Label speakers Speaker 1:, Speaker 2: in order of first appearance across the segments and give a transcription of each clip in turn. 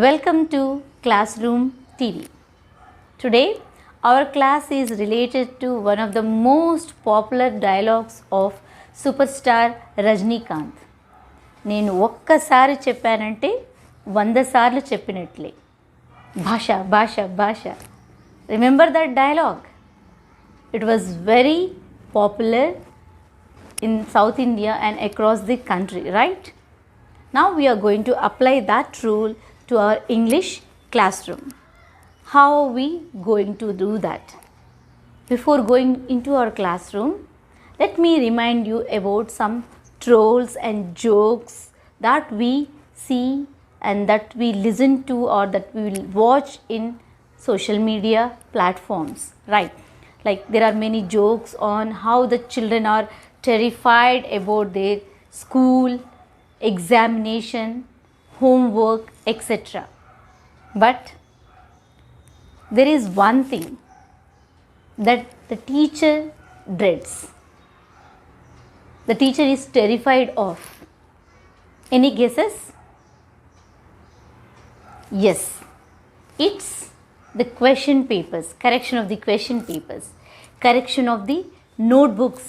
Speaker 1: Welcome to Classroom TV. Today, our class is related to one of the most popular dialogues of superstar Rajnikant. నేను ఒక్కసారి చెప్పానంటే 100 సార్లు చెప్పినట్లే. భాష భాష భాష. Remember that dialogue? It was very popular in South India and across the country, right? Now we are going to apply that rule to our English classroom. How are we going to do that? Before going into our classroom, let me remind you about some trolls and jokes that we see and that we listen to or that we will watch in social media platforms, right? Like there are many jokes on how the children are terrified about their school, examination, homework, etc. But there is one thing that the teacher dreads. The teacher is terrified of. Any guesses? Yes, it's the question papers, correction of the question papers, correction of the notebooks.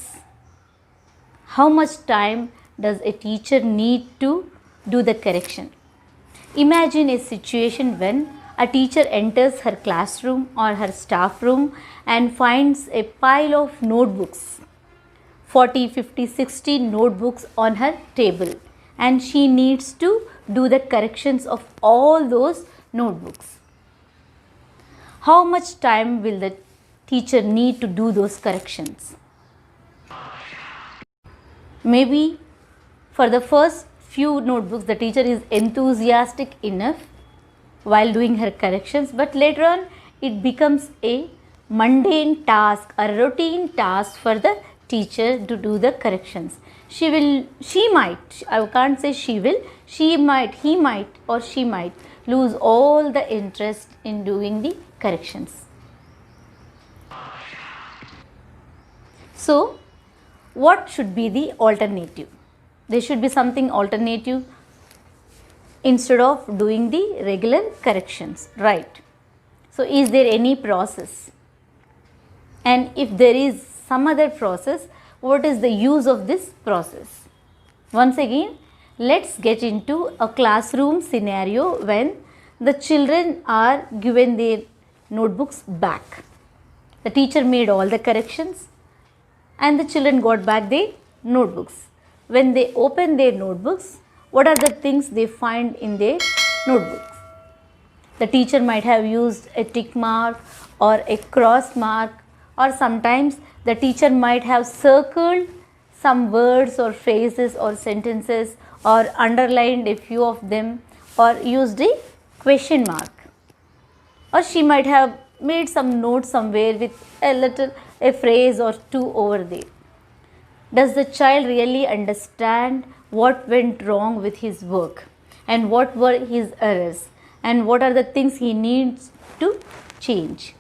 Speaker 1: How much time does a teacher need to do the correction? Imagine a situation when a teacher enters her classroom or her staff room and finds a pile of notebooks, 40, 50, 60 notebooks on her table, and she needs to do the corrections of all those notebooks. How much time will the teacher need to do those corrections? Maybe for the first few notebooks the teacher is enthusiastic enough while doing her corrections, but later on it becomes a mundane task, a routine task for the teacher to do the corrections. She might, I can't say she will, he might or she might lose all the interest in doing the corrections. So what should be the alternative? There should be something alternative instead of doing the regular corrections, right? So is there any process? And if there is some other process, what is the use of this process? Once again, let's get into a classroom scenario when the children are given their notebooks back. The teacher made all the corrections and the children got back their notebooks. When they open their notebooks, what are the things they find in their notebooks? The teacher might have used a tick mark or a cross mark, or sometimes the teacher might have circled some words or phrases or sentences or underlined a few of them or used a question mark. Or she might have made some notes somewhere with a phrase or two over there. Does the child really understand what went wrong with his work and what were his errors and what are the things he needs to change?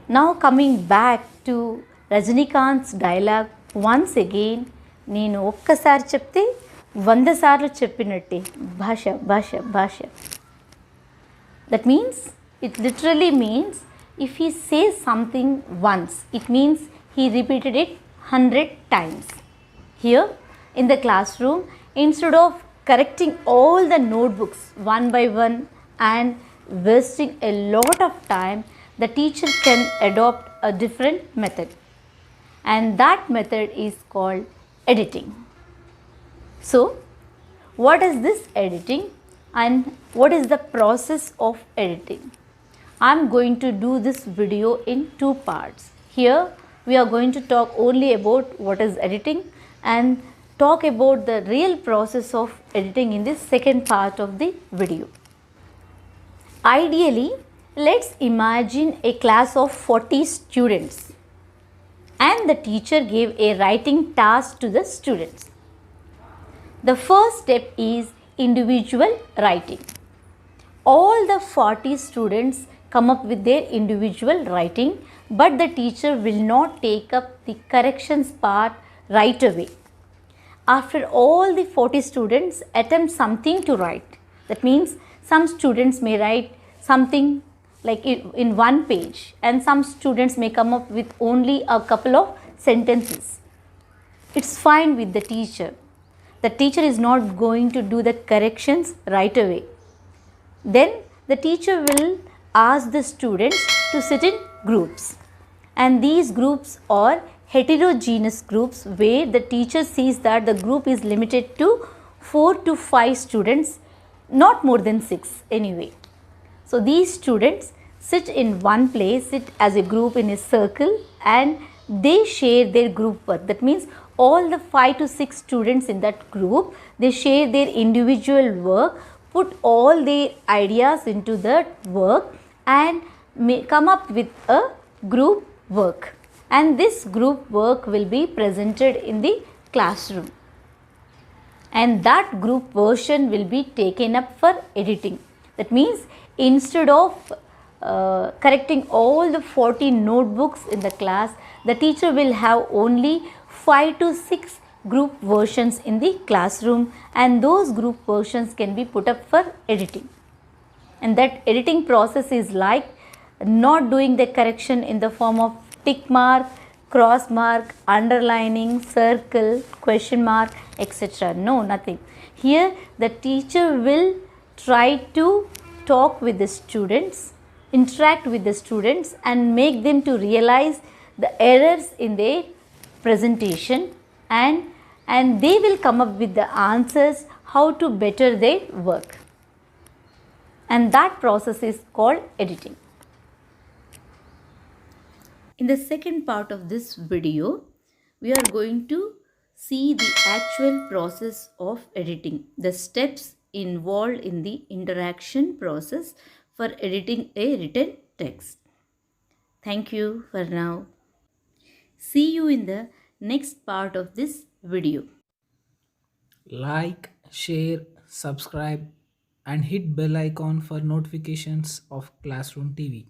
Speaker 1: Now coming back to Rajnikant's dialogue, once again, నేను ఒక్కసారి చెప్తే 100 సార్లు చెప్పినట్టే. భాష భాష భాష. That means, it literally means if he says something once, it means he repeated it 100 times. Here in the classroom, instead of correcting all the notebooks one by one and wasting a lot of time, the teacher can adopt a different method, and that method is called editing. So what is this editing and what is the process of editing? I am going to do this video in two parts. Here we are going to talk only about what is editing and talk about the real process of editing in this second part of the video. Ideally, let's imagine a class of 40 students and the teacher gave a writing task to the students. The first step is individual writing. All the 40 students come up with their individual writing, but the teacher will not take up the corrections part right away. after all the 40 students attempt something to write. That means some students may write something like in one page, and some students may come up with only a couple of sentences. It's fine with the teacher. The teacher is not going to do the corrections right away. Then the teacher will ask the students to sit in groups, and these groups are heterogeneous groups where the teacher sees that the group is limited to 4 to 5 students, not more than 6 anyway. So these students sit in one place, sit as a group in a circle, and they share their group work. That means all the 5 to 6 students in that group, they share their individual work, put all their ideas into that work and come up with a group work. And this group work will be presented in the classroom. And that group version will be taken up for editing. That means instead of correcting all the 40 notebooks in the class, the teacher will have only 5 to 6 group versions in the classroom, and those group versions can be put up for editing. And that editing process is like not doing the correction in the form of tick mark, cross mark, underlining, circle, question mark, etc. No, nothing. Here the teacher will try to talk with the students, interact with the students, and make them to realize the errors in their presentation, and they will come up with the answers how to better their work. And that process is called editing. In the second part of this video, we are going to see the actual process of editing, the steps involved in the interaction process for editing a written text. Thank you for now. See you in the next part of this video.
Speaker 2: Like, share, subscribe, and hit bell icon for notifications of Classroom TV.